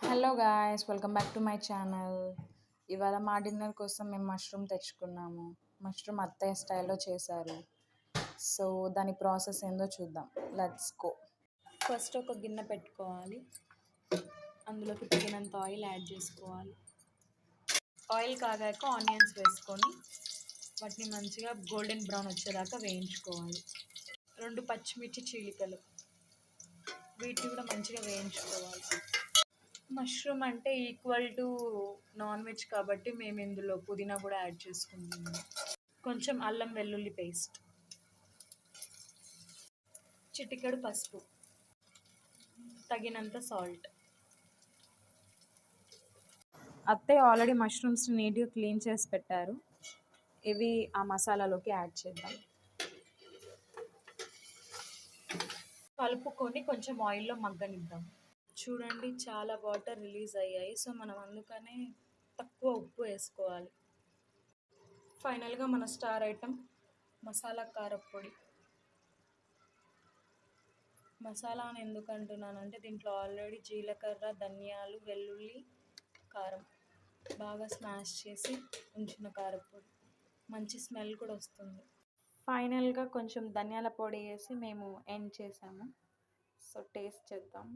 Hello guys, welcome back to my channel. ఇవాళ మా dinner కోసం మేము మష్రూమ్ తెచ్చుకున్నాము. మష్రూమ్ అత్తయ్య స్టైల్లో చేశారు. సో దాని ప్రాసెస్ ఏందో చూద్దాం. Let's go. ఫస్ట్ ఒక గిన్నె పెట్టుకోవాలి. అందులోకి తగినంత ఆయిల్ యాడ్ చేసుకోవాలి. ఆయిల్ కాగాక ఆనియన్స్ వేసుకొని వాటిని మంచిగా గోల్డెన్ బ్రౌన్ వచ్చేదాకా వేయించుకోవాలి. 2 పచ్చిమిర్చి చీలికలు వీటిని కూడా మంచిగా వేయించుకోవాలి. మష్రూమ్ అంటే ఈక్వల్ టు నాన్ వెజ్ కాబట్టి మేము ఇందులో పుదీనా కూడా యాడ్ చేసుకుంటున్నాము. కొంచెం అల్లం వెల్లుల్లి పేస్ట్, చిటికెడు పసుపు, తగినంత సాల్ట్. అత్తయ్య ఆల్రెడీ మష్రూమ్స్ నీట్గా క్లీన్ చేసి పెట్టారు. ఇవి ఆ మసాలాలోకి యాడ్ చేద్దాం. కలుపుకొని కొంచెం ఆయిల్లో మగ్గనిద్దాం. చూడండి, చాలా వాటర్ రిలీజ్ అయ్యాయి. సో మనం అందుకనే తక్కువ ఉప్పు వేసుకోవాలి. ఫైనల్గా మన స్టార్ ఐటమ్ మసాలా కారప్పొడి. మసాలా అని ఎందుకు అంటున్నానంటే దీంట్లో ఆల్రెడీ జీలకర్ర, ధనియాలు, వెల్లుల్లి, కారం బాగా స్మాష్ చేసి ఉంచిన కారప్పొడి. మంచి స్మెల్ కూడా వస్తుంది. ఫైనల్గా కొంచెం ధనియాల పొడి వేసి మేము ఎండ్ చేసాము. సో టేస్ట్ చేద్దాం.